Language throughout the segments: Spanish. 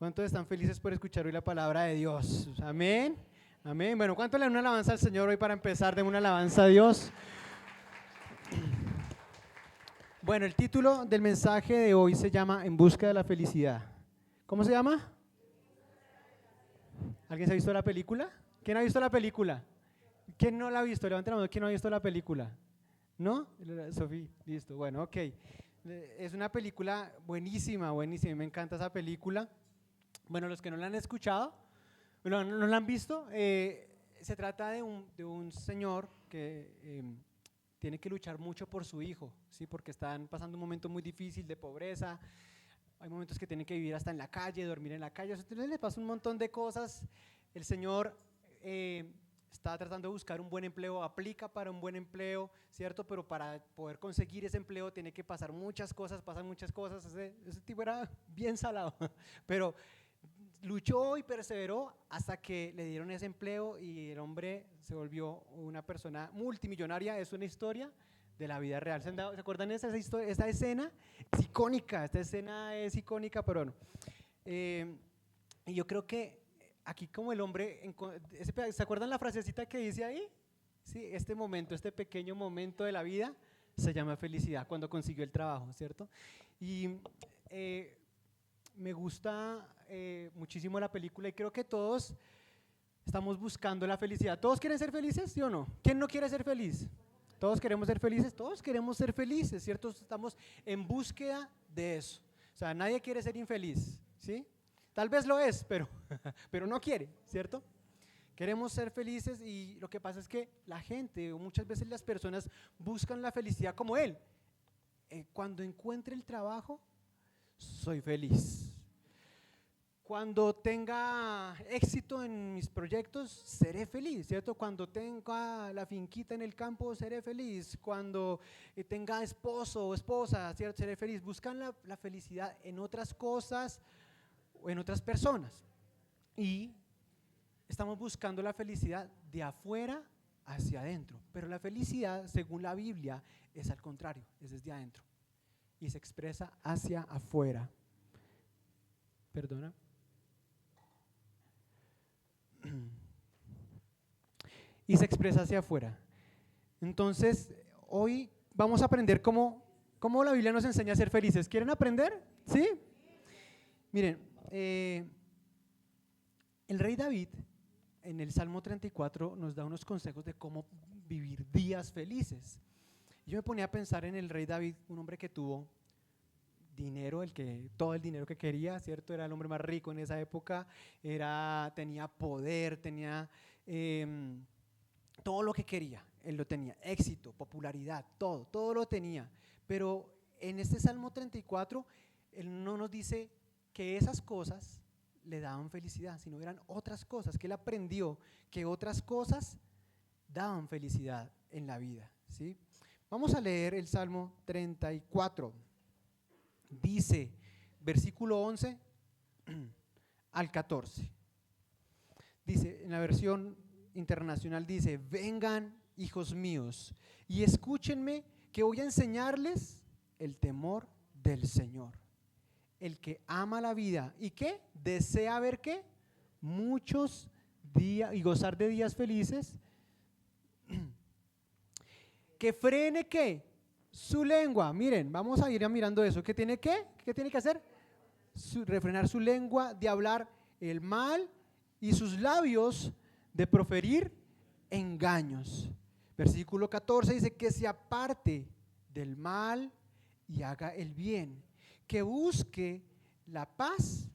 ¿Cuántos están felices por escuchar hoy la palabra de Dios? Amén. Amén. Bueno, ¿cuántos le dan una alabanza al Señor hoy para empezar? Den una alabanza a Dios. Bueno, el título del mensaje de hoy se llama En busca de la felicidad. ¿Cómo se llama? ¿Alguien se ha visto la película? ¿Quién ha visto la película? ¿Quién no la ha visto? Levanten la mano. ¿Quién no ha visto la película? ¿No? Sofía, listo. Bueno, ok. Es una película buenísima, buenísima. Me encanta esa película. Bueno, los que no la han escuchado, no la han visto, se trata de un señor que tiene que luchar mucho por su hijo, ¿sí? Porque están pasando un momento muy difícil de pobreza. Hay momentos que tienen que vivir hasta en la calle, dormir en la calle. Entonces le pasa un montón de cosas. El señor está tratando de buscar un buen empleo, aplica para un buen empleo, ¿cierto? Pero para poder conseguir ese empleo tiene que pasar muchas cosas, pasan muchas cosas. Ese tipo era bien salado, pero luchó y perseveró hasta que le dieron ese empleo y el hombre se volvió una persona multimillonaria. Es una historia de la vida real. ¿Se acuerdan de esa historia? Esta escena es icónica, pero bueno. Y yo creo que aquí como el hombre, ¿se acuerdan la frasecita que dice ahí? Sí, este momento, este pequeño momento de la vida se llama felicidad, cuando consiguió el trabajo, ¿cierto? Y me gusta muchísimo la película y creo que todos estamos buscando la felicidad. ¿Todos quieren ser felices, sí o no? ¿Quién no quiere ser feliz? Todos queremos ser felices, ¿cierto? Estamos en búsqueda de eso. O sea, nadie quiere ser infeliz, ¿sí? Tal vez lo es, pero no quiere, ¿cierto? Queremos ser felices y lo que pasa es que la gente, o muchas veces las personas, buscan la felicidad como él. Cuando encuentre el trabajo, soy feliz. Cuando tenga éxito en mis proyectos, seré feliz, ¿cierto? Cuando tenga la finquita en el campo, seré feliz. Cuando tenga esposo o esposa, ¿cierto? Seré feliz. Buscan la felicidad en otras cosas o en otras personas. Y estamos buscando la felicidad de afuera hacia adentro. Pero la felicidad, según la Biblia, es al contrario, es desde adentro. Y se expresa hacia afuera. Perdona. Y se expresa hacia afuera. Entonces, hoy vamos a aprender cómo la Biblia nos enseña a ser felices. ¿Quieren aprender? ¿Sí? Miren, el rey David en el Salmo 34 nos da unos consejos de cómo vivir días felices. Yo me ponía a pensar en el rey David, un hombre que tuvo dinero, todo el dinero que quería, ¿cierto? Era el hombre más rico en esa época, tenía poder, tenía todo lo que quería, él lo tenía, éxito, popularidad, todo lo tenía. Pero en este Salmo 34, él no nos dice que esas cosas le daban felicidad, sino eran otras cosas, que él aprendió que otras cosas daban felicidad en la vida, ¿sí? Vamos a leer el Salmo 34. Dice, versículo 11 al 14. Dice, en la versión internacional dice, vengan hijos míos y escúchenme que voy a enseñarles el temor del Señor. El que ama la vida y que desea ver qué, muchos días y gozar de días felices, que frene qué, su lengua. Miren, vamos a ir mirando eso. ¿Qué tiene que hacer? Refrenar su lengua de hablar el mal y sus labios de proferir engaños. Versículo 14 dice que se aparte del mal y haga el bien, que busque la paz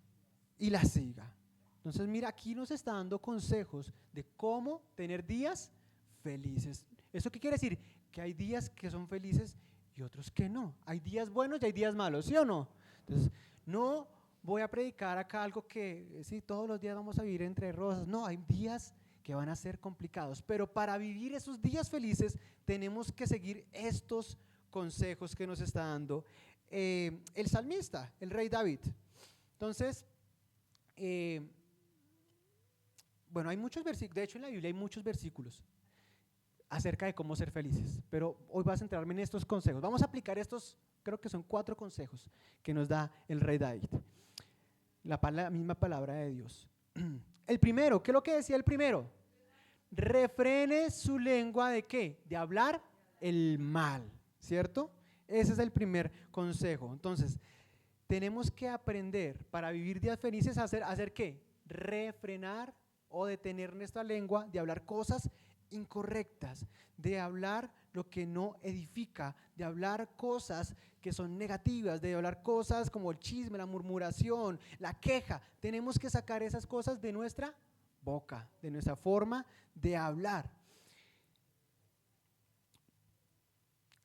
y la siga. Entonces mira, aquí nos está dando consejos de cómo tener días felices. ¿Eso qué quiere decir? Que hay días que son felices y otros que no. Hay días buenos y hay días malos, ¿sí o no? Entonces no voy a predicar acá algo que sí, todos los días vamos a vivir entre rosas. No, hay días que van a ser complicados, pero para vivir esos días felices tenemos que seguir estos consejos que nos está dando el salmista, el rey David. Entonces, bueno, hay muchos versículos, de hecho en la Biblia hay muchos versículos acerca de cómo ser felices, pero hoy voy a centrarme en estos consejos. Vamos a aplicar estos, creo que son 4 consejos que nos da el rey David. la misma palabra de Dios. El primero, ¿qué es lo que decía el primero? Refrene su lengua ¿de qué? De hablar el mal, ¿cierto? Ese es el primer consejo. Entonces, tenemos que aprender para vivir días felices a hacer ¿qué? Refrenar o detener nuestra lengua de hablar cosas incorrectas, de hablar lo que no edifica, de hablar cosas que son negativas, de hablar cosas como el chisme, la murmuración, la queja. Tenemos que sacar esas cosas de nuestra boca, de nuestra forma de hablar.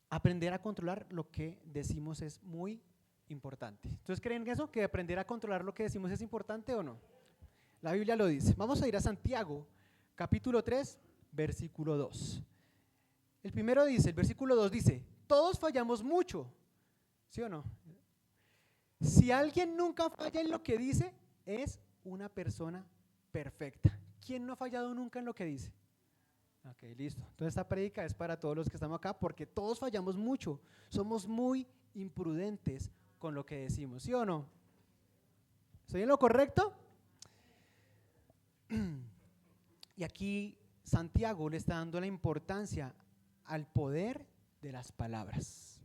Aprender a controlar lo que decimos es muy importante. ¿Entonces creen eso? ¿Que aprender a controlar lo que decimos es importante o no? La Biblia lo dice. Vamos a ir a Santiago, capítulo 3, versículo 2. El primero dice, el versículo 2 dice, todos fallamos mucho, ¿sí o no? Si alguien nunca falla en lo que dice, es una persona perfecta. ¿Quién no ha fallado nunca en lo que dice? Ok, listo. Entonces esta prédica es para todos los que estamos acá porque todos fallamos mucho. Somos muy imprudentes con lo que decimos, ¿sí o no? ¿Estoy en lo correcto? Y aquí Santiago le está dando la importancia al poder de las palabras.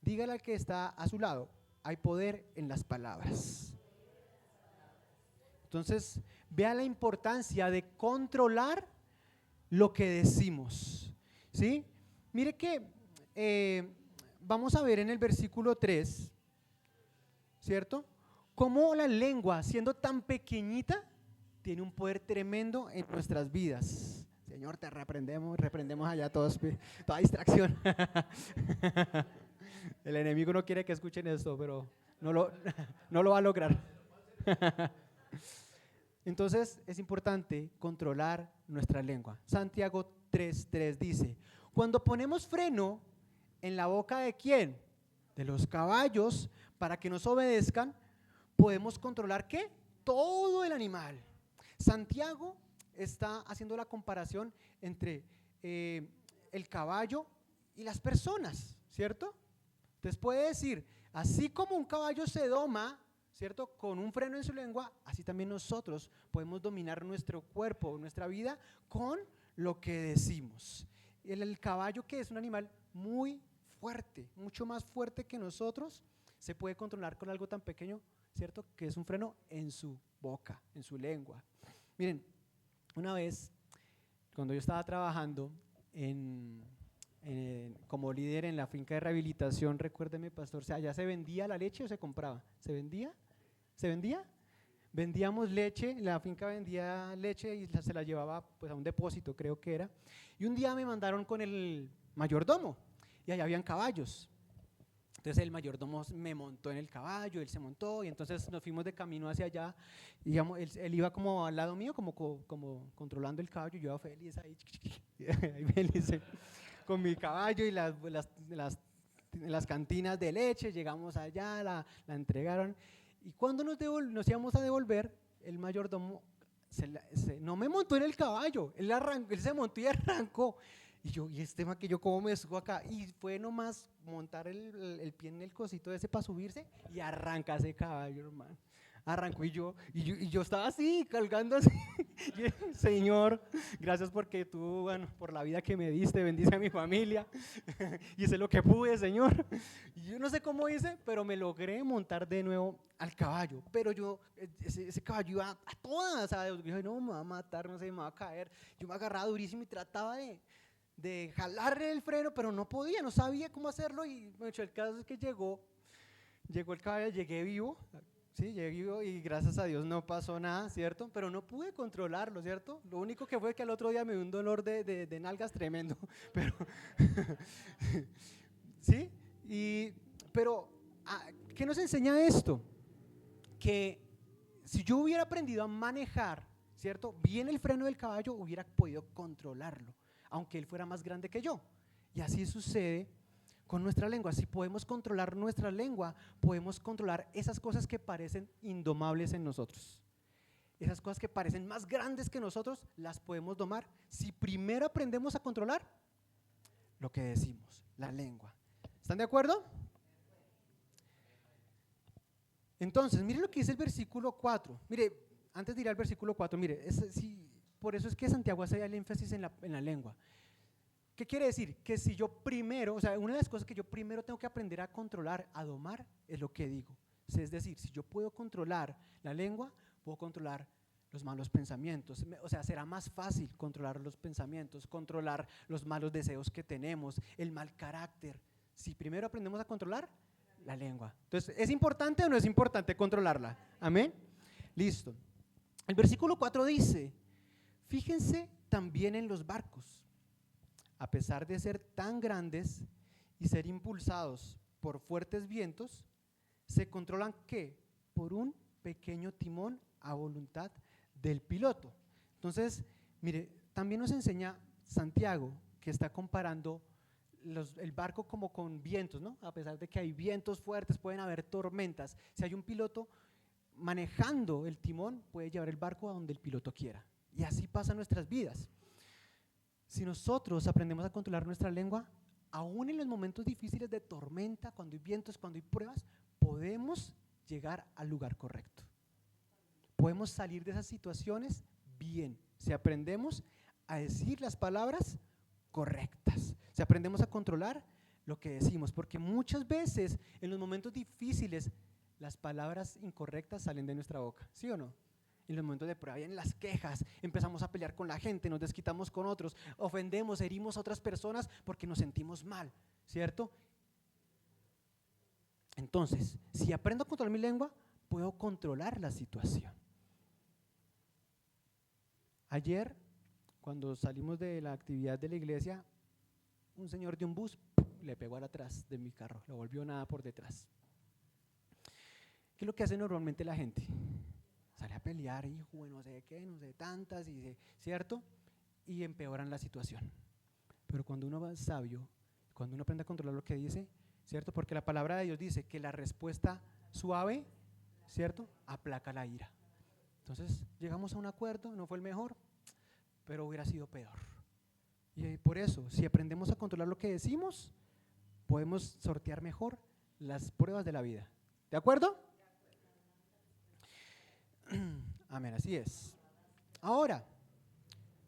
Dígale al que está a su lado, hay poder en las palabras. Entonces, vea la importancia de controlar lo que decimos, ¿sí? Mire que vamos a ver en el versículo 3, ¿cierto? Cómo la lengua, siendo tan pequeñita, tiene un poder tremendo en nuestras vidas. Señor, te reprendemos allá todos, toda distracción. El enemigo no quiere que escuchen esto, pero no lo va a lograr. Entonces es importante controlar nuestra lengua. Santiago 3:3 dice, cuando ponemos freno en la boca de ¿quién? De los caballos para que nos obedezcan, podemos controlar ¿qué? Todo el animal. Santiago está haciendo la comparación entre el caballo y las personas, ¿cierto? Entonces puede decir, así como un caballo se doma, ¿cierto? Con un freno en su lengua, así también nosotros podemos dominar nuestro cuerpo, nuestra vida con lo que decimos. El caballo, que es un animal muy fuerte, mucho más fuerte que nosotros, se puede controlar con algo tan pequeño, ¿cierto? Que es un freno en su boca, en su lengua. Miren, una vez, cuando yo estaba trabajando como líder en la finca de rehabilitación, recuérdeme, pastor, ¿allá se vendía la leche o se compraba? ¿Se vendía? ¿Se vendía? Vendíamos leche, la finca vendía leche y se la llevaba pues a un depósito, creo que era. Y un día me mandaron con el mayordomo y allá habían caballos. Entonces el mayordomo me montó en el caballo, él se montó y entonces nos fuimos de camino hacia allá. Digamos, él iba como al lado mío, como controlando el caballo, yo iba feliz ahí, ahí feliz, con mi caballo y las cantinas de leche. Llegamos allá, la entregaron y cuando nos íbamos a devolver, el mayordomo no me montó en el caballo, él se montó y arrancó. Y yo, ¿y este ma que yo cómo me subo acá? Y fue nomás montar el pie en el cosito ese para subirse y arranca ese caballo, hermano. Arrancó y yo estaba así, colgando así. Señor, gracias porque tú, bueno, por la vida que me diste, bendice a mi familia. Hice lo que pude, Señor. Y yo no sé cómo hice, pero me logré montar de nuevo al caballo. Pero ese caballo iba a todas. Yo dije, no, me va a matar, no sé, me va a caer. Yo me agarraba durísimo y trataba de jalarle el freno, pero no podía, no sabía cómo hacerlo. Y bueno, el caso es que llegó el caballo, llegué vivo. Sí, llegué y gracias a Dios no pasó nada, ¿cierto? Pero no pude controlarlo, ¿cierto? Lo único que fue que al otro día me dio un dolor de nalgas tremendo, pero ¿sí? Pero, ¿qué nos enseña esto? Que si yo hubiera aprendido a manejar, ¿cierto? Bien el freno del caballo, hubiera podido controlarlo, aunque él fuera más grande que yo. Y así sucede con nuestra lengua. Si podemos controlar nuestra lengua, podemos controlar esas cosas que parecen indomables en nosotros. Esas cosas que parecen más grandes que nosotros, las podemos domar si primero aprendemos a controlar lo que decimos, la lengua. ¿Están de acuerdo? Entonces, mire lo que dice el versículo 4. Mire, antes de ir al versículo 4, mire, sí, por eso es que Santiago hace el énfasis en la lengua. ¿Qué quiere decir? Que si yo primero, o sea, una de las cosas que yo primero tengo que aprender a controlar, a domar, es lo que digo. Es decir, si yo puedo controlar la lengua, puedo controlar los malos pensamientos. O sea, será más fácil controlar los pensamientos, controlar los malos deseos que tenemos, el mal carácter. Si primero aprendemos a controlar la lengua. Entonces, ¿es importante o no es importante controlarla? Amén. Listo. El versículo 4 dice, fíjense también en los barcos. A pesar de ser tan grandes y ser impulsados por fuertes vientos, se controlan ¿qué? Por un pequeño timón a voluntad del piloto. Entonces, mire, también nos enseña Santiago que está comparando el barco como con vientos, ¿no? A pesar de que hay vientos fuertes, pueden haber tormentas. Si hay un piloto manejando el timón, puede llevar el barco a donde el piloto quiera. Y así pasa en nuestras vidas. Si nosotros aprendemos a controlar nuestra lengua, aún en los momentos difíciles de tormenta, cuando hay vientos, cuando hay pruebas, podemos llegar al lugar correcto. Podemos salir de esas situaciones bien, si aprendemos a decir las palabras correctas, si aprendemos a controlar lo que decimos, porque muchas veces en los momentos difíciles las palabras incorrectas salen de nuestra boca, ¿sí o no? En los momentos de prueba, vienen las quejas, empezamos a pelear con la gente, nos desquitamos con otros, ofendemos, herimos a otras personas porque nos sentimos mal, ¿cierto? Entonces, si aprendo a controlar mi lengua, puedo controlar la situación. Ayer, cuando salimos de la actividad de la iglesia, un señor de un bus le pegó al atrás de mi carro, lo volvió nada por detrás. ¿Qué es lo que hace normalmente la gente? Sale a pelear, hijo, no sé qué, no sé tantas, ¿cierto? Y empeoran la situación. Pero cuando uno va sabio, cuando uno aprende a controlar lo que dice, ¿cierto? Porque la palabra de Dios dice que la respuesta suave, ¿cierto? Aplaca la ira. Entonces llegamos a un acuerdo, no fue el mejor, pero hubiera sido peor. Y por eso, si aprendemos a controlar lo que decimos, podemos sortear mejor las pruebas de la vida. ¿De acuerdo? Amén, así es. Ahora,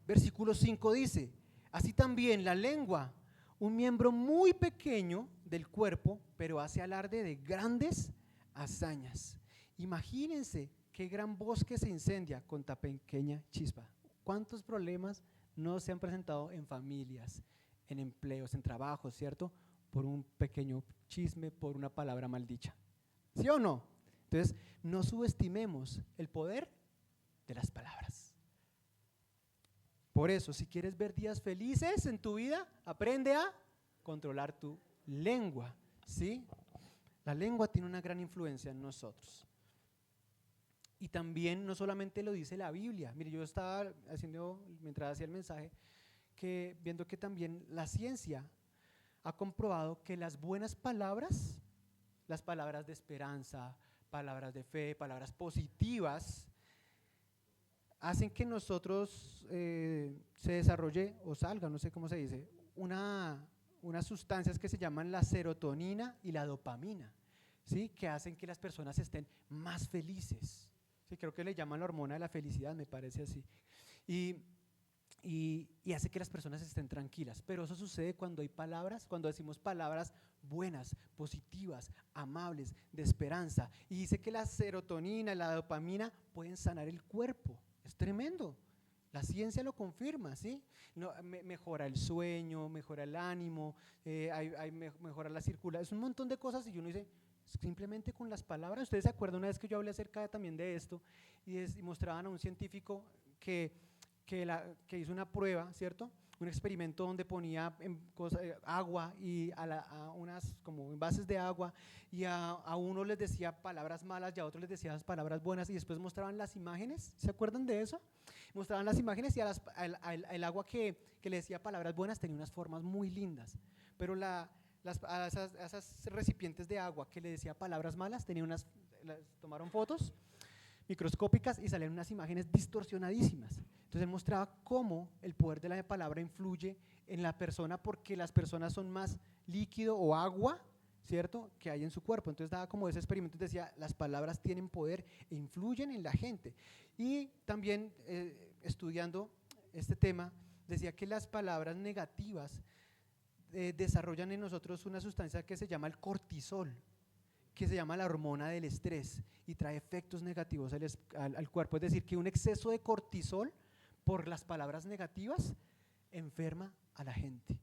versículo 5 dice, así también la lengua, un miembro muy pequeño del cuerpo, pero hace alarde de grandes hazañas. Imagínense qué gran bosque se incendia con tan pequeña chispa. ¿Cuántos problemas no se han presentado en familias, en empleos, en trabajos, ¿cierto? Por un pequeño chisme, por una palabra maldicha. ¿Sí o no? Entonces, no subestimemos el poder de las palabras. Por eso, si quieres ver días felices en tu vida, aprende a controlar tu lengua, ¿sí? La lengua tiene una gran influencia en nosotros. Y también no solamente lo dice la Biblia. Mire, yo estaba haciendo, mientras hacía el mensaje, que viendo que también la ciencia ha comprobado que las buenas palabras, las palabras de esperanza, palabras de fe, palabras positivas, hacen que nosotros se desarrolle o salga, no sé cómo se dice, unas sustancias que se llaman la serotonina y la dopamina, ¿sí? Que hacen que las personas estén más felices. Sí, creo que le llaman la hormona de la felicidad, me parece así. Y hace que las personas estén tranquilas, pero eso sucede cuando hay palabras, cuando decimos palabras buenas, positivas, amables, de esperanza, y dice que la serotonina y la dopamina pueden sanar el cuerpo. Es tremendo, la ciencia lo confirma, ¿sí? No, mejora el sueño, mejora el ánimo, mejora la circulación, es un montón de cosas, y uno dice, simplemente con las palabras. Ustedes se acuerdan una vez que yo hablé acerca también de esto, y mostraban a un científico que hizo una prueba, ¿cierto? Un experimento donde ponía agua y a unas como envases de agua, y a uno les decía palabras malas y a otros les decía palabras buenas, y después mostraban las imágenes. ¿Se acuerdan de eso? Mostraban las imágenes, y el agua que le decía palabras buenas tenía unas formas muy lindas, pero a esas recipientes de agua que le decía palabras malas tomaron fotos microscópicas y salieron unas imágenes distorsionadísimas. Entonces él mostraba cómo el poder de la palabra influye en la persona, porque las personas son más líquido o agua, ¿cierto?, que hay en su cuerpo. Entonces daba como ese experimento, decía, las palabras tienen poder e influyen en la gente. Y también estudiando este tema, decía que las palabras negativas desarrollan en nosotros una sustancia que se llama el cortisol, que se llama la hormona del estrés y trae efectos negativos al cuerpo. Es decir, que un exceso de cortisol por las palabras negativas enferma a la gente,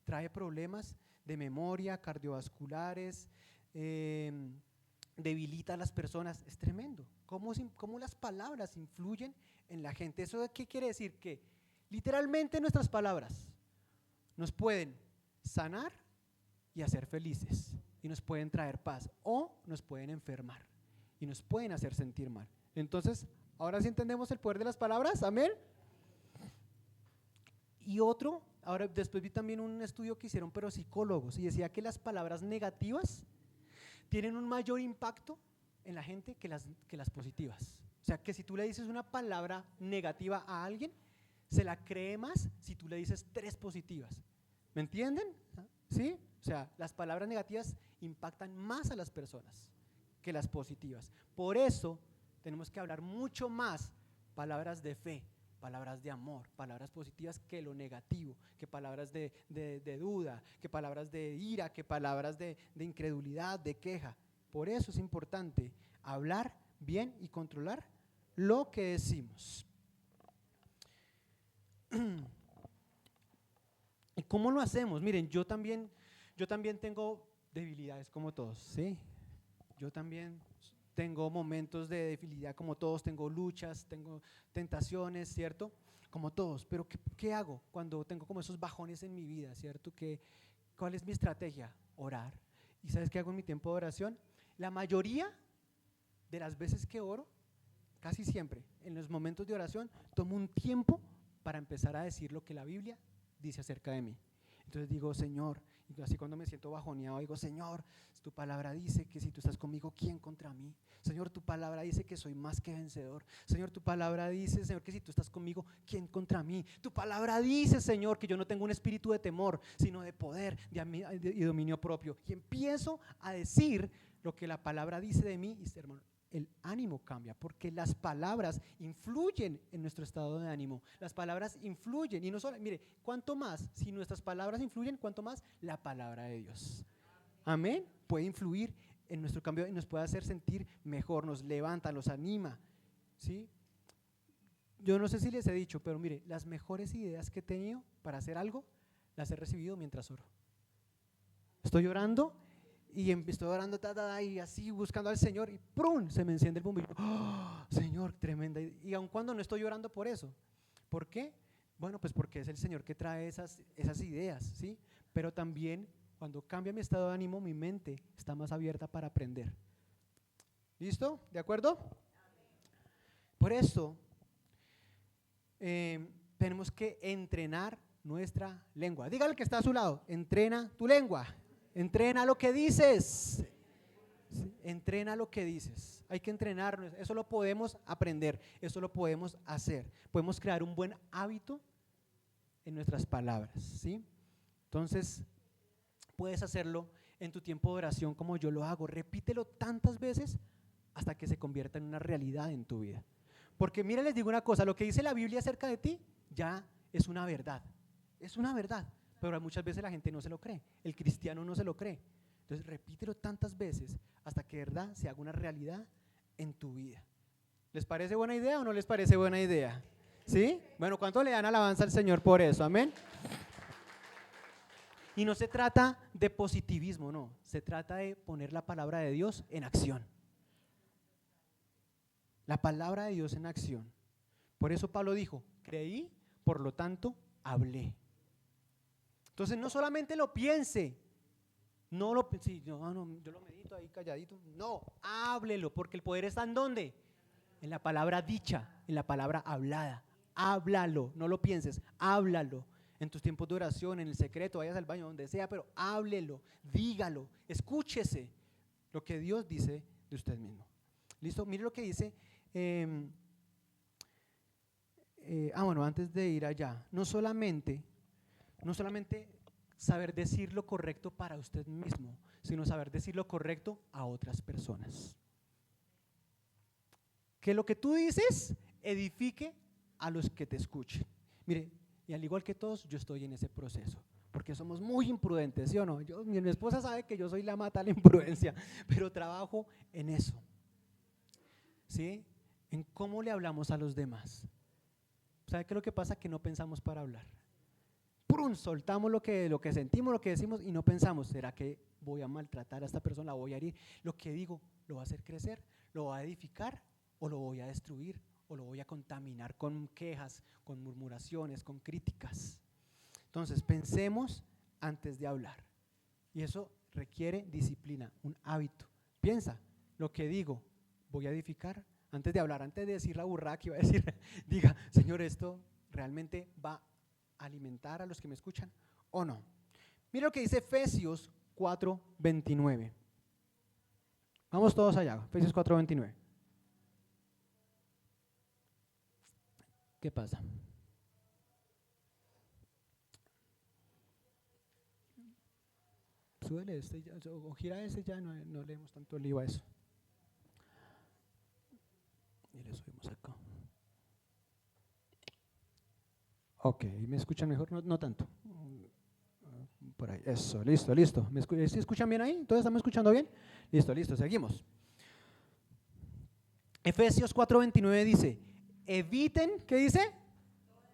trae problemas de memoria, cardiovasculares, debilita a las personas. Es tremendo cómo las palabras influyen en la gente. ¿Eso qué quiere decir? Que literalmente nuestras palabras nos pueden sanar y hacer felices, y nos pueden traer paz, o nos pueden enfermar y nos pueden hacer sentir mal. Entonces, ahora sí entendemos el poder de las palabras, amén. Y ahora después vi también un estudio que hicieron pero psicólogos, y decía que las palabras negativas tienen un mayor impacto en la gente que las positivas. O sea, que si tú le dices una palabra negativa a alguien, se la cree más si tú le dices 3 positivas. ¿Me entienden? ¿Sí? O sea, las palabras negativas impactan más a las personas que las positivas. Por eso tenemos que hablar mucho más palabras de fe, palabras de amor, palabras positivas que lo negativo, que palabras de duda, que palabras de ira, que palabras de incredulidad, de queja. Por eso es importante hablar bien y controlar lo que decimos. ¿Y cómo lo hacemos? Miren, yo también tengo debilidades como todos, ¿sí? Yo también tengo momentos de debilidad como todos, tengo luchas, tengo tentaciones, ¿cierto? Como todos, pero ¿qué hago cuando tengo como esos bajones en mi vida, ¿cierto? ¿Cuál es mi estrategia? Orar. ¿Y sabes qué hago en mi tiempo de oración? La mayoría de las veces que oro, casi siempre, en los momentos de oración, tomo un tiempo para empezar a decir lo que la Biblia dice acerca de mí. Entonces digo, Señor, y así cuando me siento bajoneado, digo, Señor, tu palabra dice que si tú estás conmigo, ¿quién contra mí? Señor, tu palabra dice que soy más que vencedor. Señor, tu palabra dice, Señor, que si tú estás conmigo, ¿quién contra mí? Tu palabra dice, Señor, que yo no tengo un espíritu de temor, sino de poder y dominio propio. Y empiezo a decir lo que la palabra dice de mí, y hermano, el ánimo cambia, porque las palabras influyen en nuestro estado de ánimo. Las palabras influyen, y no solo, mire, cuánto más, si nuestras palabras influyen, cuánto más la palabra de Dios. Amén. Puede influir en nuestro cambio y nos puede hacer sentir mejor, nos levanta, nos anima, ¿sí? Yo no sé si les he dicho, pero mire, las mejores ideas que he tenido para hacer algo, las he recibido mientras oro. Estoy orando y estoy orando y así buscando al Señor, y ¡prum!, se me enciende el bombillo. ¡Oh, Señor, tremenda! Y aun cuando no estoy orando por eso. ¿Por qué? Bueno, pues porque es el Señor que trae esas ideas, ¿sí? Pero también cuando cambia mi estado de ánimo, mi mente está más abierta para aprender. ¿Listo? ¿De acuerdo? Por eso tenemos que entrenar nuestra lengua. Dígale que está a su lado, entrena tu lengua. Entrena lo que dices. Entrena lo que dices. Hay que entrenarnos. Eso lo podemos aprender. Eso lo podemos hacer. Podemos crear un buen hábito en nuestras palabras, ¿sí? Entonces, puedes hacerlo en tu tiempo de oración como yo lo hago. Repítelo tantas veces hasta que se convierta en una realidad en tu vida. Porque mira, les digo una cosa, lo que dice la Biblia acerca de ti ya es una verdad. Es una verdad. Pero muchas veces la gente no se lo cree, el cristiano no se lo cree. Entonces repítelo tantas veces hasta que de verdad se haga una realidad en tu vida. ¿Les parece buena idea o no les parece buena idea? ¿Sí? Bueno, ¿cuánto le dan alabanza al Señor por eso? Amén. Y no se trata de positivismo, no, se trata de poner la palabra de Dios en acción. La palabra de Dios en acción. Por eso Pablo dijo, creí, por lo tanto, hablé. Entonces no solamente lo piense, yo lo medito ahí calladito, no, háblelo, porque el poder está ¿en dónde? En la palabra dicha, en la palabra hablada. Háblalo, no lo pienses, háblalo. En tus tiempos de oración, en el secreto, vayas al baño, donde sea, pero háblelo, dígalo, escúchese lo que Dios dice de usted mismo. ¿Listo? Mire lo que dice, antes de ir allá, no solamente saber decir lo correcto para usted mismo, sino saber decir lo correcto a otras personas. Que lo que tú dices edifique a los que te escuchen. Mire, y al igual que todos, yo estoy en ese proceso, porque somos muy imprudentes, ¿sí o no? Mi esposa sabe que yo soy la mata de la imprudencia, pero trabajo en eso, ¿sí? En cómo le hablamos a los demás. ¿Sabe qué es lo que pasa? Que no pensamos para hablar. ¡Prum! Soltamos lo que sentimos, lo que decimos y no pensamos, ¿será que voy a maltratar a esta persona, la voy a herir? Lo que digo, ¿lo va a hacer crecer? ¿Lo va a edificar o lo voy a destruir? ¿O lo voy a contaminar con quejas, con murmuraciones, con críticas? Entonces, pensemos antes de hablar. Y eso requiere disciplina, un hábito. Piensa, lo que digo, ¿voy a edificar? Antes de hablar, antes de decir la burrada que iba a decir, diga, Señor, ¿esto realmente va a alimentar a los que me escuchan o no? Mira lo que dice Efesios 4:29. Vamos todos allá, Efesios 4:29. ¿Qué pasa? Súbele este o gira ese ya, no leemos tanto lío a eso. Y le subimos acá. Ok, ¿me escuchan mejor? No tanto. Por ahí, eso, listo. ¿Sí escuchan bien ahí? ¿Todos estamos escuchando bien? Listo, seguimos. Efesios 4:29 dice, eviten, ¿qué dice?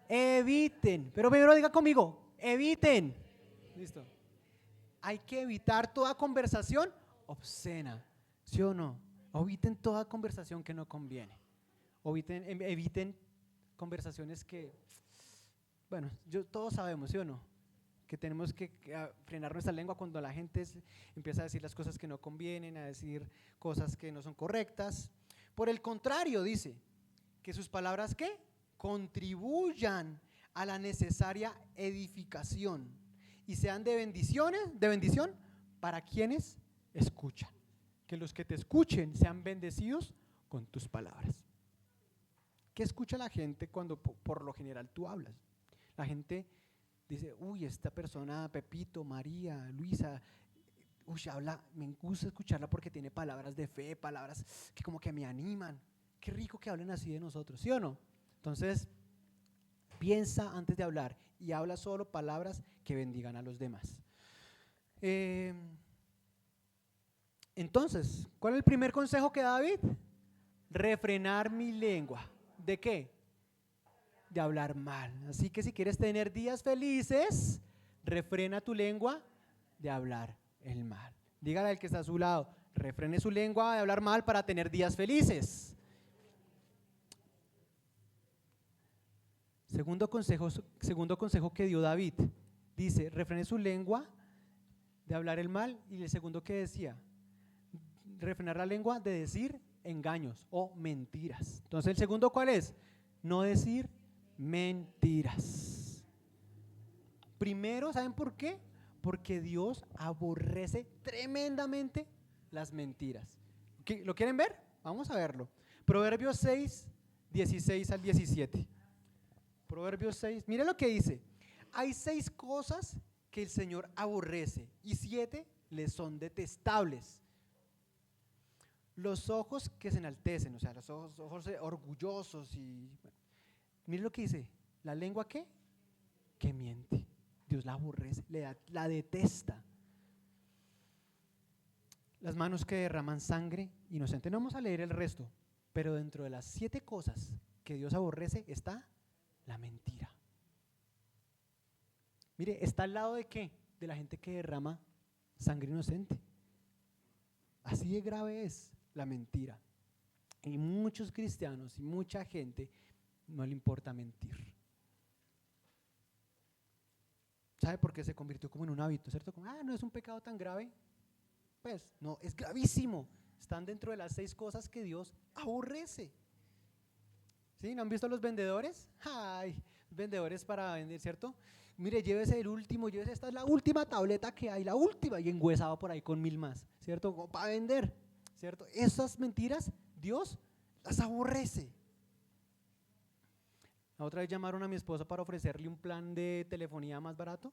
Eviten, pero primero diga conmigo, eviten. Listo. Hay que evitar toda conversación obscena, ¿sí o no? Eviten toda conversación que no conviene. Eviten conversaciones que, bueno, todos sabemos, ¿sí o no? Que tenemos que frenar nuestra lengua cuando la gente empieza a decir las cosas que no convienen, a decir cosas que no son correctas. Por el contrario, dice, que sus palabras, ¿qué? Contribuyan a la necesaria edificación y sean de bendición para quienes escuchan. Que los que te escuchen sean bendecidos con tus palabras. ¿Qué escucha la gente cuando por lo general tú hablas? La gente dice, uy, esta persona, Pepito, María, Luisa, uy, habla, me gusta escucharla porque tiene palabras de fe, palabras que como que me animan. Qué rico que hablen así de nosotros, ¿sí o no? Entonces, piensa antes de hablar y habla solo palabras que bendigan a los demás. Entonces, ¿cuál es el primer consejo que da David? Refrenar mi lengua. ¿De qué? De hablar mal. Así que si quieres tener días felices, refrena tu lengua de hablar el mal. Dígale al que está a su lado, refrene su lengua de hablar mal para tener días felices. Segundo consejo que dio David, dice, refrene su lengua de hablar el mal. Y el segundo que decía, refrenar la lengua de decir engaños o mentiras. Entonces el segundo, ¿cuál es? No decir mentiras. Primero, ¿saben por qué? Porque Dios aborrece tremendamente las mentiras. ¿Lo quieren ver? Vamos a verlo. Proverbios 6, 16 al 17. Proverbios 6, mire lo que dice. Hay 6 cosas que el Señor aborrece y 7 le son detestables. Los ojos que se enaltecen, o sea, los ojos orgullosos y… Bueno, mire lo que dice, ¿la lengua qué? Que miente. Dios la aborrece, la detesta. Las manos que derraman sangre inocente. No vamos a leer el resto, pero dentro de las 7 cosas que Dios aborrece está la mentira. Mire, ¿está al lado de qué? De la gente que derrama sangre inocente. Así de grave es la mentira. Y muchos cristianos y mucha gente no le importa mentir. ¿Sabe por qué se convirtió como en un hábito, cierto? Como, no es un pecado tan grave. Pues, no, es gravísimo. Están dentro de las 6 cosas que Dios aborrece. ¿Sí? ¿No han visto los vendedores? ¡Ay! Vendedores para vender, ¿cierto? Mire, llévese el último, esta es la última tableta que hay, la última, y engüesaba por ahí con 1000 más, ¿cierto? Como para vender, ¿cierto? Esas mentiras, Dios las aborrece. La otra vez llamaron a mi esposa para ofrecerle un plan de telefonía más barato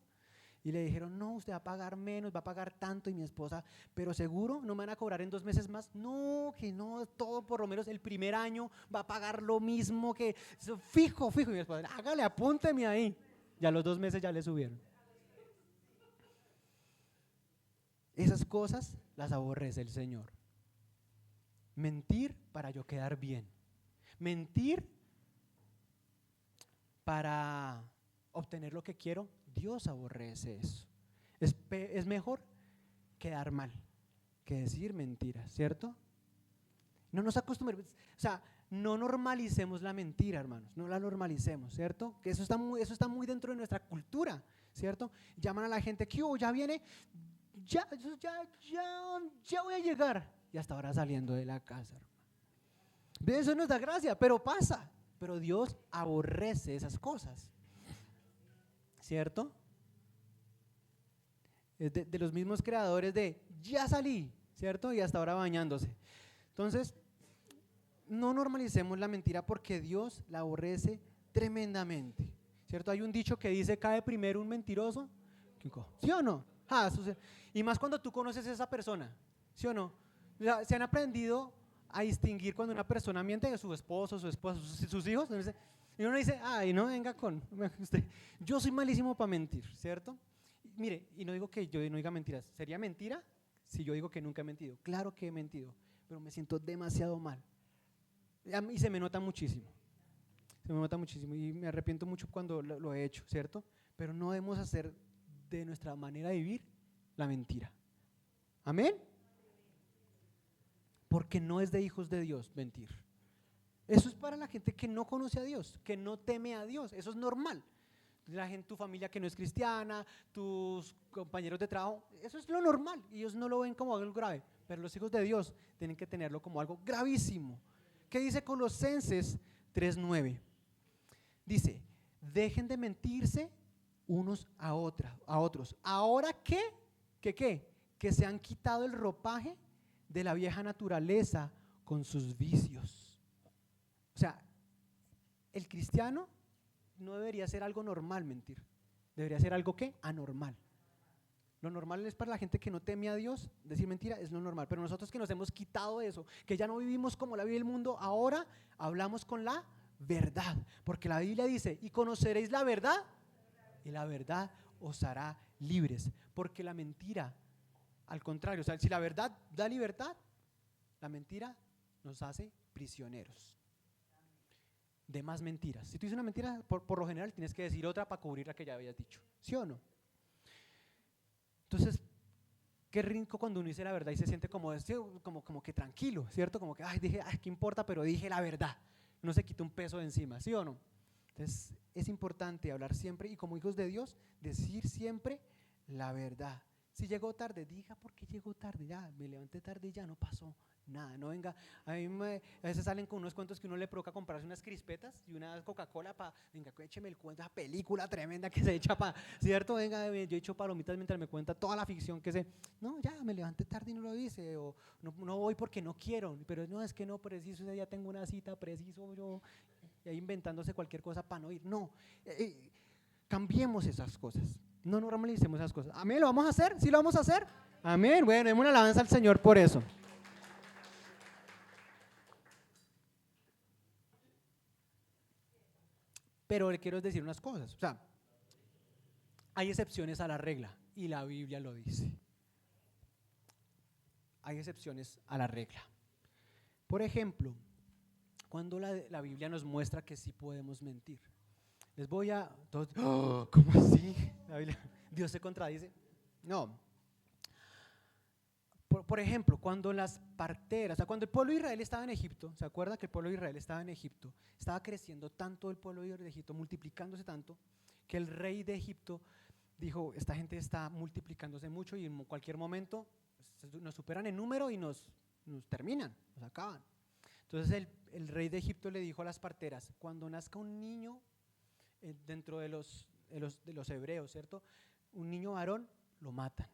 Y le dijeron, no, usted va a pagar menos, va a pagar tanto. Y mi esposa, pero seguro, ¿no me van a cobrar en 2 meses más? No, que no, todo por lo menos el primer año va a pagar lo mismo que, eso, fijo, fijo. Y mi esposa, hágale, apúnteme ahí. Ya a los 2 meses ya le subieron. Esas cosas las aborrece el Señor. Mentir para yo quedar bien. Mentir para obtener lo que quiero, Dios aborrece eso. Es mejor quedar mal que decir mentiras, ¿cierto? No nos acostumbremos, o sea, no normalicemos la mentira, hermanos, no la normalicemos, ¿cierto? Que eso está muy dentro de nuestra cultura, ¿cierto? Llaman a la gente, ¿qué hubo? Ya viene, ya voy a llegar. Y hasta ahora saliendo de la casa, hermano. Eso nos da gracia, pero pasa. Pero Dios aborrece esas cosas, ¿cierto? Es de los mismos creadores de ya salí, ¿cierto? Y hasta ahora bañándose. Entonces, no normalicemos la mentira porque Dios la aborrece tremendamente, ¿cierto? Hay un dicho que dice, cae primero un mentiroso, ¿sí o no? Y más cuando tú conoces a esa persona, ¿sí o no? Se han aprendido a distinguir cuando una persona miente de su esposo, su esposa, sus hijos, y uno dice, ay, no venga con usted. Yo soy malísimo para mentir, ¿cierto? Mire, y no digo que yo no diga mentiras, sería mentira si yo digo que nunca he mentido. Claro que he mentido, pero me siento demasiado mal. Y se me nota muchísimo. Se me nota muchísimo y me arrepiento mucho cuando lo he hecho, ¿cierto? Pero no debemos hacer de nuestra manera de vivir la mentira. ¿Amén? Porque no es de hijos de Dios mentir. Eso es para la gente que no conoce a Dios, que no teme a Dios, eso es normal. La gente, tu familia que no es cristiana, tus compañeros de trabajo, eso es lo normal, y ellos no lo ven como algo grave, pero los hijos de Dios tienen que tenerlo como algo gravísimo. ¿Qué dice Colosenses 3:9? Dice, dejen de mentirse unos a otros. Ahora que se han quitado el ropaje de la vieja naturaleza con sus vicios. O sea, el cristiano no debería ser algo normal mentir, debería ser algo ¿qué? Anormal. Lo normal es para la gente que no teme a Dios, decir mentira es lo normal, pero nosotros que nos hemos quitado eso, que ya no vivimos como la vive el mundo, ahora hablamos con la verdad, porque la Biblia dice, y conoceréis la verdad, y la verdad os hará libres, porque la mentira, al contrario, o sea, si la verdad da libertad, la mentira nos hace prisioneros de más mentiras. Si tú dices una mentira, por lo general tienes que decir otra para cubrir la que ya habías dicho, ¿sí o no? Entonces, qué rico cuando uno dice la verdad y se siente como que tranquilo, ¿cierto? Como que, dije, ¿qué importa? Pero dije la verdad, no se quita un peso de encima, ¿sí o no? Entonces, es importante hablar siempre y como hijos de Dios, decir siempre la verdad. Si llegó tarde, diga por qué llegó tarde, ya, me levanté tarde y ya no pasó nada, no venga, a veces salen con unos cuentos que uno le provoca comprarse unas crispetas y una Coca-Cola para, venga, écheme el cuento, esa película tremenda que se echa para, ¿cierto? Venga, yo he hecho palomitas mientras me cuenta toda la ficción que sé, no, ya, me levanté tarde y no lo hice, o no voy porque no quiero, pero no, es que no, preciso, ya tengo una cita, preciso yo, y ahí inventándose cualquier cosa para no ir, no, cambiemos esas cosas. No normalicemos esas cosas. Amén, ¿lo vamos a hacer? ¿Sí lo vamos a hacer? Amén, bueno, demos una alabanza al Señor por eso. Pero le quiero decir unas cosas, o sea, hay excepciones a la regla y la Biblia lo dice. Hay excepciones a la regla. Por ejemplo, cuando la Biblia nos muestra que sí podemos mentir. Les voy a… ¿Cómo así? ¿Dios se contradice? No. Por ejemplo, cuando las parteras, o sea, cuando el pueblo de Israel estaba en Egipto, ¿se acuerda que el pueblo de Israel estaba en Egipto? Estaba creciendo tanto el pueblo de Egipto, multiplicándose tanto, que el rey de Egipto dijo, esta gente está multiplicándose mucho y en cualquier momento nos superan en número y nos terminan, nos acaban. Entonces el rey de Egipto le dijo a las parteras, cuando nazca un niño dentro de los hebreos, ¿cierto? Un niño varón, lo matan.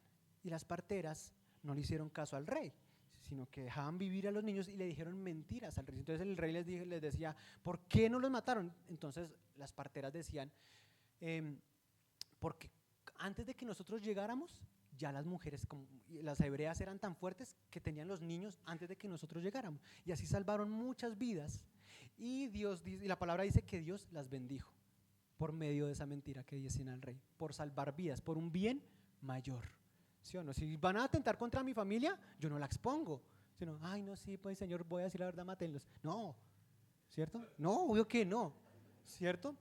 Y las parteras no le hicieron caso al rey, sino que dejaban vivir a los niños y le dijeron mentiras al rey. Entonces el rey les decía, ¿por qué no los mataron? Entonces las parteras decían, porque antes de que nosotros llegáramos, ya las mujeres, las hebreas eran tan fuertes que tenían los niños antes de que nosotros llegáramos. Y así salvaron muchas vidas. Y y la palabra dice que Dios las bendijo por medio de esa mentira que decían al rey, por salvar vidas, por un bien mayor. ¿Sí o no? Si van a atentar contra mi familia, yo no la expongo. Sino, ay, no, sí, pues Señor, voy a decir la verdad, mátenlos. No, ¿cierto? No, obvio que no, ¿cierto?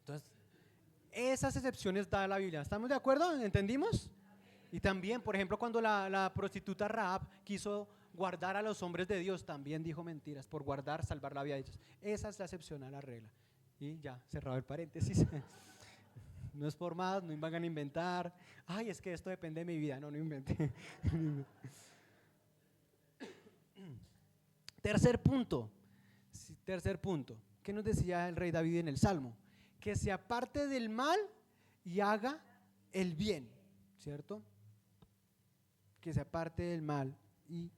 Entonces, esas excepciones da la Biblia. ¿Estamos de acuerdo? ¿Entendimos? Y también, por ejemplo, cuando la prostituta Rahab quiso guardar a los hombres de Dios, también dijo mentiras, por guardar, salvar la vida de ellos. Esa es la excepción a la regla. Y ya, cerrado el paréntesis. No es por más, no van a inventar. Ay, es que esto depende de mi vida. No, no invente. Tercer punto. Tercer punto. ¿Qué nos decía el rey David en el Salmo? Que se aparte del mal y haga el bien, ¿cierto? Que se aparte del mal y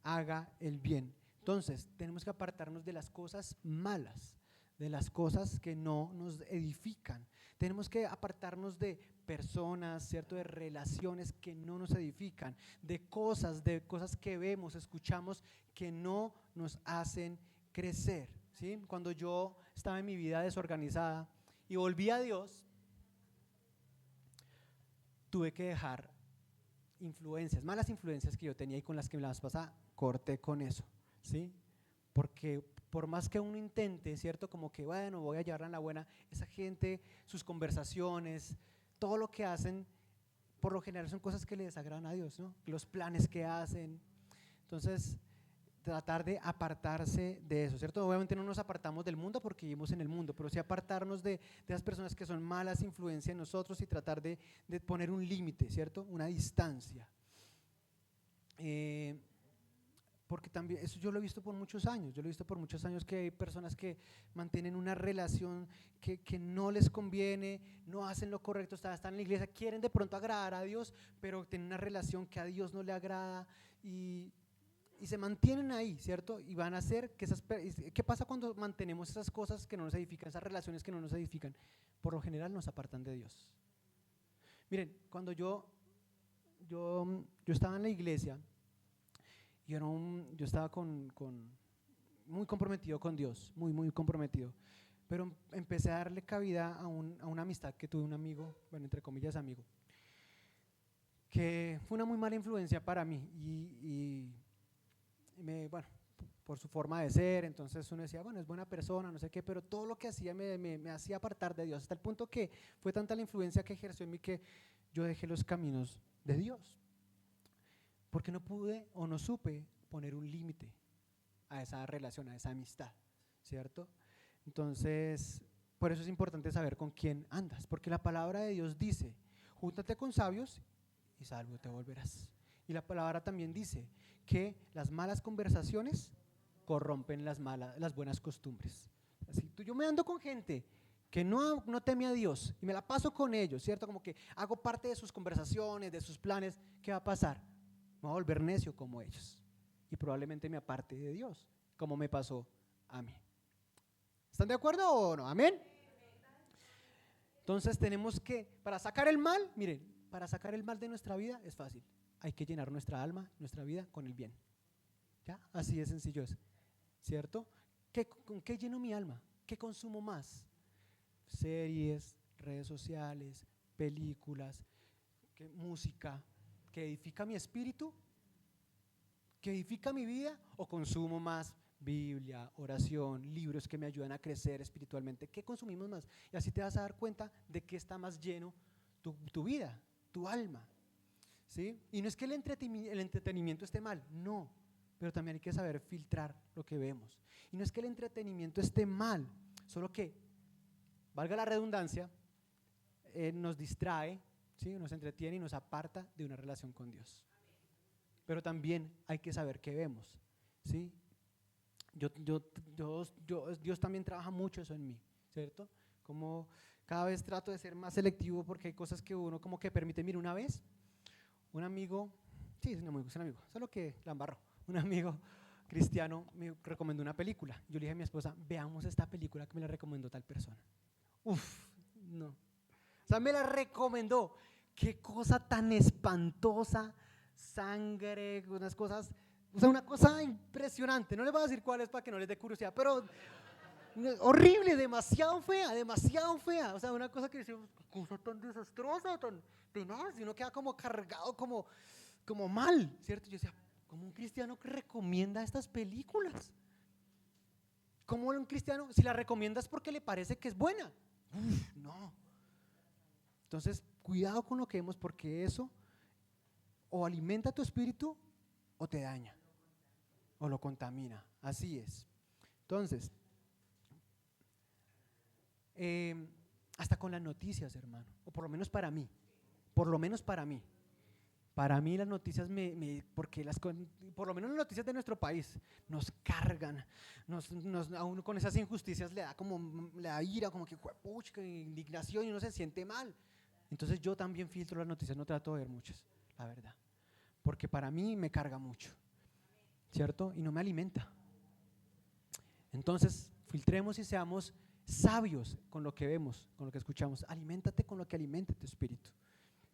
haga el bien. Entonces, tenemos que apartarnos de las cosas malas, de las cosas que no nos edifican. Tenemos que apartarnos de personas, ¿cierto? De relaciones que no nos edifican, de cosas que vemos, escuchamos que no nos hacen crecer, ¿sí? Cuando yo estaba en mi vida desorganizada y volví a Dios, tuve que dejar influencias, malas influencias que yo tenía y con las que me las pasaba, corté con eso, ¿sí? Porque por más que uno intente, ¿cierto? Como que, bueno, voy a llevarla en la buena, esa gente, sus conversaciones, todo lo que hacen, por lo general son cosas que le desagradan a Dios, ¿no? Los planes que hacen. Entonces, tratar de apartarse de eso, ¿cierto? Obviamente no nos apartamos del mundo porque vivimos en el mundo, pero sí apartarnos de esas personas que son malas influencias en nosotros y tratar de poner un límite, ¿cierto? Una distancia. Porque también, eso yo lo he visto por muchos años, que hay personas que mantienen una relación que no les conviene, no hacen lo correcto, están en la iglesia, quieren de pronto agradar a Dios, pero tienen una relación que a Dios no le agrada y se mantienen ahí, ¿cierto? Y van a hacer que ¿qué pasa cuando mantenemos esas cosas que no nos edifican, esas relaciones que no nos edifican? Por lo general nos apartan de Dios. Miren, cuando yo estaba en la iglesia, yo estaba muy comprometido con Dios, muy comprometido, pero empecé a darle cabida a una amistad que tuve, un amigo, bueno, entre comillas amigo, que fue una muy mala influencia para mí y bueno, por su forma de ser, entonces uno decía, bueno, es buena persona, no sé qué, pero todo lo que hacía me hacía apartar de Dios, hasta el punto que fue tanta la influencia que ejerció en mí que yo dejé los caminos de Dios, porque no pude o no supe poner un límite a esa relación, a esa amistad, ¿cierto? Entonces, por eso es importante saber con quién andas, porque la palabra de Dios dice, júntate con sabios y salvo te volverás. Y la palabra también dice que las malas conversaciones corrompen las buenas costumbres. Así, yo me ando con gente que no teme a Dios y me la paso con ellos, ¿cierto? Como que hago parte de sus conversaciones, de sus planes, ¿qué va a pasar? Me voy a volver necio como ellos y probablemente me aparte de Dios, como me pasó a mí. ¿Están de acuerdo o no? ¿Amén? Entonces tenemos que, para sacar el mal, miren, para sacar el mal de nuestra vida es fácil. Hay que llenar nuestra alma, nuestra vida con el bien. ¿Ya? Así de sencillo es, ¿cierto? ¿Con qué lleno mi alma? ¿Qué consumo más? Series, redes sociales, películas, música, que edifica mi espíritu, que edifica mi vida, o consumo más Biblia, oración, libros que me ayudan a crecer espiritualmente. ¿Qué consumimos más? Y así te vas a dar cuenta de qué está más lleno tu vida, tu alma, ¿sí? Y no es que el entretenimiento esté mal, no, pero también hay que saber filtrar lo que vemos. Y no es que el entretenimiento esté mal, solo que, valga la redundancia, nos distrae, ¿sí? Nos entretiene y nos aparta de una relación con Dios. Pero también hay que saber qué vemos, ¿sí? Dios también trabaja mucho eso en mí, ¿cierto? Como cada vez trato de ser más selectivo porque hay cosas que uno como que permite. Mira, una vez, un amigo, sí, es un amigo, solo que la embarró, un amigo cristiano me recomendó una película. Yo le dije a mi esposa, veamos esta película que me la recomendó tal persona. Uf, no. O sea, me la recomendó. Qué cosa tan espantosa, sangre, unas cosas, o sea, una cosa impresionante. No les voy a decir cuál es para que no les dé curiosidad, pero horrible, demasiado fea, demasiado fea. O sea, una cosa que decimos, qué cosa tan desastrosa, tan tenaz, y uno queda como cargado, como mal, ¿cierto? Yo decía, ¿cómo un cristiano que recomienda estas películas? ¿Cómo un cristiano, si la recomienda es porque le parece que es buena? Uf, no. Entonces, cuidado con lo que vemos, porque eso o alimenta tu espíritu o te daña o lo contamina. Así es. Entonces, hasta con las noticias, hermano, o por lo menos para mí, por lo menos para mí. Para mí las noticias porque por lo menos las noticias de nuestro país nos cargan, a uno con esas injusticias le da ira, como que pucha, indignación, y uno se siente mal. Entonces yo también filtro las noticias, no trato de ver muchas, la verdad, porque para mí me carga mucho, ¿cierto? Y no me alimenta. Entonces filtremos y seamos sabios con lo que vemos, con lo que escuchamos. Aliméntate con lo que alimente tu espíritu,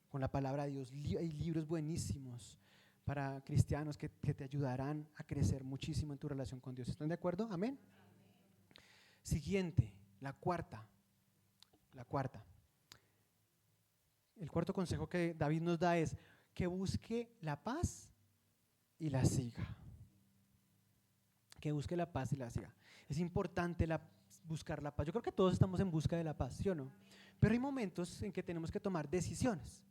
con la palabra de Dios. Hay libros buenísimos para cristianos que te ayudarán a crecer muchísimo en tu relación con Dios. ¿Están de acuerdo? Amén. Siguiente, la cuarta. El cuarto consejo que David nos da es que busque la paz y la siga. Que busque la paz y la siga. Es importante buscar la paz. Yo creo que todos estamos en busca de la paz, ¿sí o no? Pero hay momentos en que tenemos que tomar decisiones.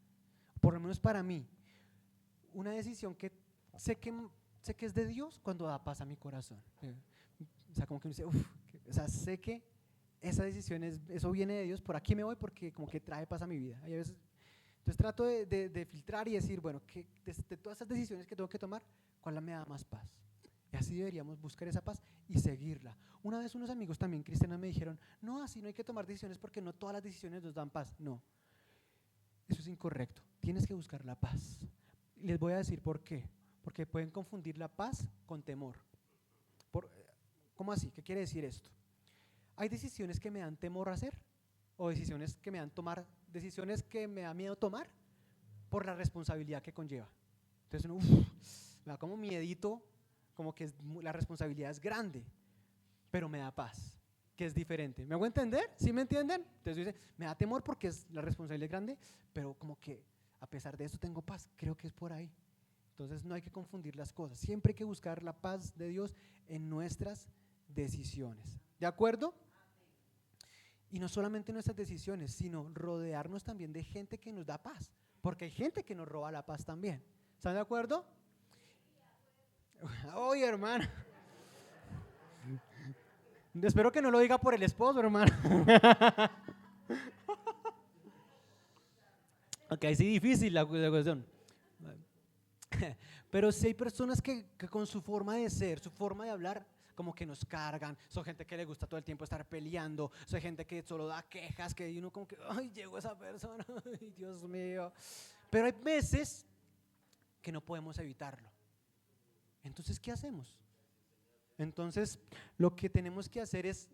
Por lo menos para mí, una decisión que sé que es de Dios cuando da paz a mi corazón. O sea, como que uno dice, o sea, sé que esa decisión eso viene de Dios, por aquí me voy porque como que trae paz a mi vida. Hay veces, entonces trato de filtrar y decir, bueno, que de todas esas decisiones que tengo que tomar, ¿cuál me da más paz? Y así deberíamos buscar esa paz y seguirla. Una vez unos amigos también cristianos me dijeron, no, así no hay que tomar decisiones porque no todas las decisiones nos dan paz. No, eso es incorrecto. Tienes que buscar la paz. Les voy a decir por qué. Porque pueden confundir la paz con temor. ¿Cómo así? ¿Qué quiere decir esto? Hay decisiones que me dan temor hacer o decisiones que me da miedo tomar por la responsabilidad que conlleva. Entonces me da como miedito, como que la responsabilidad es grande, pero me da paz, que es diferente. ¿Me hago entender? ¿Sí me entienden? Entonces dice, me da temor porque la responsabilidad es grande, pero como que a pesar de eso tengo paz. Creo que es por ahí. Entonces no hay que confundir las cosas. Siempre hay que buscar la paz de Dios en nuestras decisiones. ¿De acuerdo? Y no solamente en nuestras decisiones, sino rodearnos también de gente que nos da paz, porque hay gente que nos roba la paz también. ¿Están de acuerdo? Oye, hermano. Espero que no lo diga por el esposo, hermano. Ok, sí, difícil la cuestión. Pero sí hay personas que con su forma de ser, su forma de hablar, como que nos cargan. Son gente que le gusta todo el tiempo estar peleando. Son gente que solo da quejas, que uno como que, ay, llegó esa persona, ay, Dios mío. Pero hay veces que no podemos evitarlo. Entonces, ¿qué hacemos? Entonces, lo que tenemos que hacer es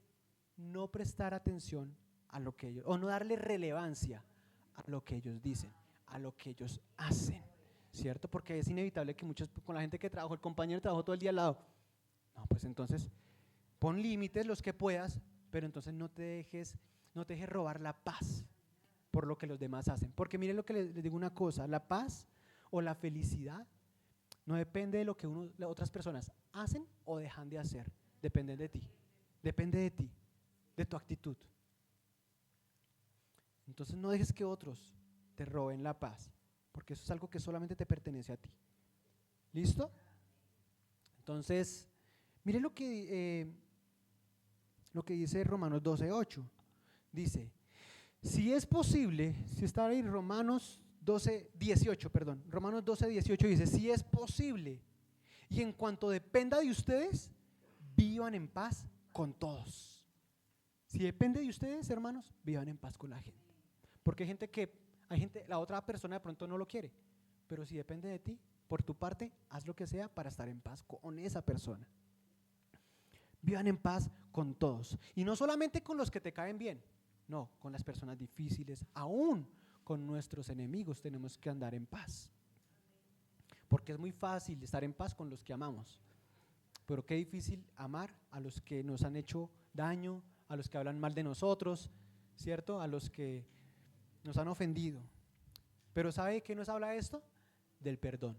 no prestar atención a lo que ellos, o no darle relevancia a lo que ellos dicen, a lo que ellos hacen, ¿cierto? Porque es inevitable que muchos, con la gente que trabajo, el compañero trabajó todo el día al lado. No, pues entonces, pon límites los que puedas, pero entonces no te dejes robar la paz por lo que los demás hacen. Porque miren lo que les digo una cosa, la paz o la felicidad no depende de lo que otras personas hacen o dejan de hacer, depende de ti, de tu actitud. Entonces no dejes que otros te roben la paz, porque eso es algo que solamente te pertenece a ti. ¿Listo? Entonces, mire lo que dice Romanos 12:8. Dice, si es posible, si está ahí Romanos 12:18 dice, si es posible, y en cuanto dependa de ustedes, vivan en paz con todos. Si depende de ustedes, hermanos, vivan en paz con la gente. Porque hay gente, la otra persona de pronto no lo quiere, pero si depende de ti, por tu parte, haz lo que sea para estar en paz con esa persona. Vivan en paz con todos. Y no solamente con los que te caen bien, No, con las personas difíciles, aún con nuestros enemigos tenemos que andar en paz. Porque es muy fácil estar en paz con los que amamos, pero qué difícil amar a los que nos han hecho daño, a los que hablan mal de nosotros, ¿cierto? A los que nos han ofendido. Pero ¿sabe de qué nos habla esto? Del perdón.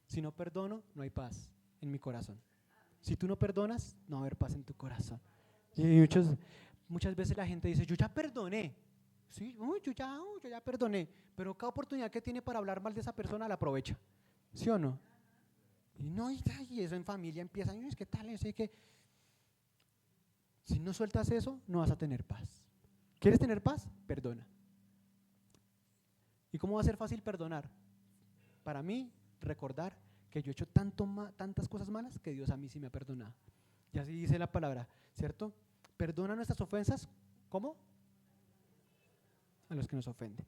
Si no perdono, no hay paz en mi corazón. Si tú no perdonas, no va a haber paz en tu corazón. Y muchas veces la gente dice, yo ya perdoné. Sí, yo ya perdoné. Pero cada oportunidad que tiene para hablar mal de esa persona la aprovecha. ¿Sí o no? Y no, y eso en familia empieza, es que tal, es que si no sueltas eso, no vas a tener paz. ¿Quieres tener paz? Perdona. ¿Y cómo va a ser fácil perdonar? Para mí, recordar que yo he hecho tantas cosas malas que Dios a mí sí me ha perdonado. Y así dice la palabra, ¿cierto? Perdona nuestras ofensas, ¿cómo? A los que nos ofenden.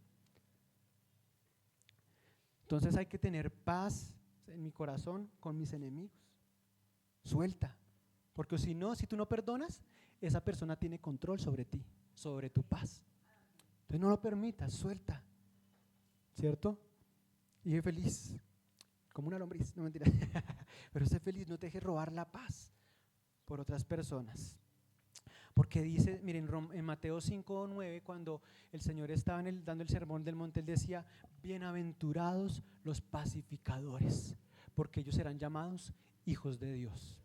Entonces hay que tener paz en mi corazón con mis enemigos. Suelta, porque si no, si tú no perdonas, esa persona tiene control sobre ti, sobre tu paz. Entonces no lo permitas, suelta, ¿cierto? Y sé feliz, como una lombriz, no mentira, pero sé feliz, no te dejes robar la paz por otras personas. Porque dice, miren, en Mateo 5:9, cuando el Señor estaba dando el sermón del monte, Él decía, bienaventurados los pacificadores, porque ellos serán llamados hijos de Dios.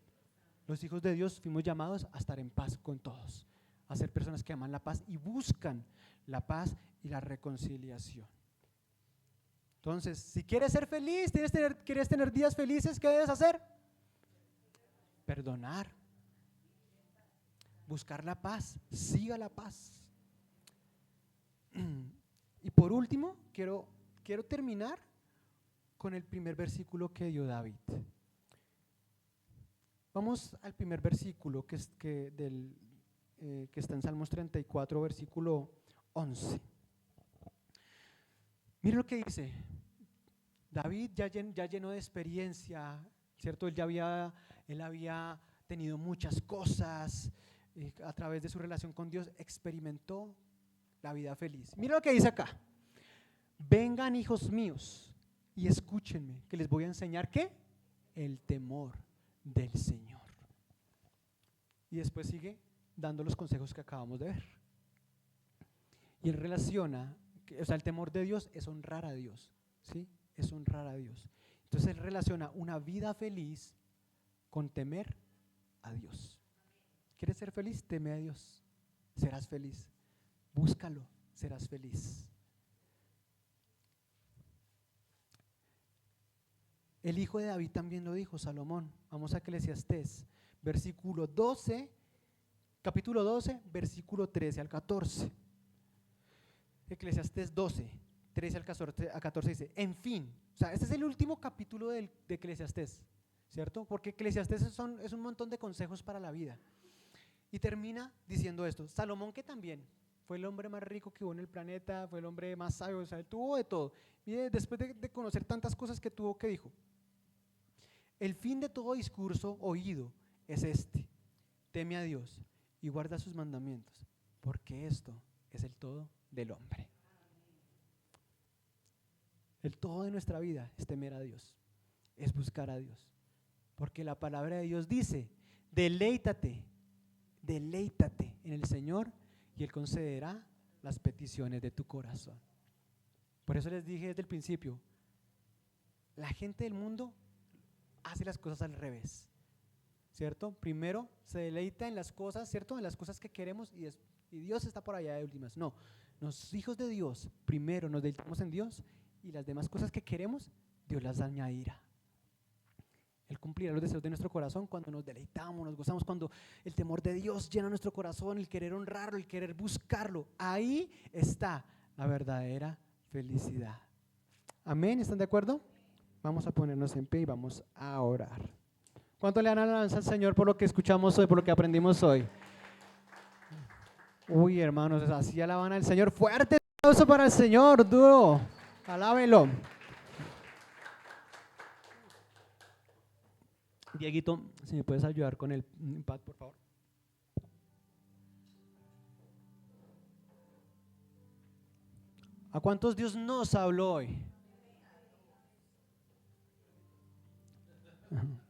Los hijos de Dios fuimos llamados a estar en paz con todos, a ser personas que aman la paz y buscan la paz y la reconciliación. Entonces, si quieres ser feliz, quieres tener días felices, ¿qué debes hacer? Perdonar. Buscar la paz, siga la paz. Y por último, quiero terminar con el primer versículo que dio David. Vamos al primer versículo que está en Salmos 34, versículo 11. Mira lo que dice. David ya lleno de experiencia, ¿cierto? Él había tenido muchas cosas, a través de su relación con Dios experimentó la vida feliz. Mira lo que dice acá. Vengan, hijos míos, y escúchenme, que les voy a enseñar ¿qué? El temor del Señor. Y después sigue dando los consejos que acabamos de ver. Y él relaciona, o sea, el temor de Dios es honrar a Dios, ¿sí? Es honrar a Dios. Entonces él relaciona una vida feliz con temer a Dios. ¿Quieres ser feliz? Teme a Dios, serás feliz. Búscalo, serás feliz. El hijo de David también lo dijo, Salomón. Vamos a Eclesiastés, capítulo 12, versículo 13 al 14. Eclesiastés 12, 13 al 14 dice, en fin, o sea, este es el último capítulo de Eclesiastés, ¿cierto? Porque Eclesiastés es un montón de consejos para la vida. Y termina diciendo esto, Salomón, que también fue el hombre más rico que hubo en el planeta, fue el hombre más sabio, o sea, él tuvo de todo. Mire, después de conocer tantas cosas que tuvo, ¿qué dijo? El fin de todo discurso oído es este: teme a Dios y guarda sus mandamientos, porque esto es el todo del hombre. El todo de nuestra vida es temer a Dios, es buscar a Dios, porque la palabra de Dios dice, deleítate en el Señor y Él concederá las peticiones de tu corazón. Por eso les dije desde el principio, la gente del mundo hace las cosas al revés, ¿cierto? Primero se deleita en las cosas, ¿cierto? En las cosas que queremos y Dios está por allá de últimas. No, los hijos de Dios, primero nos deleitamos en Dios y las demás cosas que queremos, Dios las añadirá. Él cumplirá los deseos de nuestro corazón cuando nos deleitamos, nos gozamos, cuando el temor de Dios llena nuestro corazón, el querer honrarlo, el querer buscarlo. Ahí está la verdadera felicidad. Amén, ¿están de acuerdo? Vamos a ponernos en pie y vamos a orar. ¿Cuánto le dan alabanza al Señor por lo que escuchamos hoy, por lo que aprendimos hoy? Uy, hermanos, así alaban al Señor. Fuerte aplauso para el Señor, duro. Alábelo. Dieguito, si me puedes ayudar con el pad, por favor. ¿A cuántos Dios nos habló hoy? Ajá.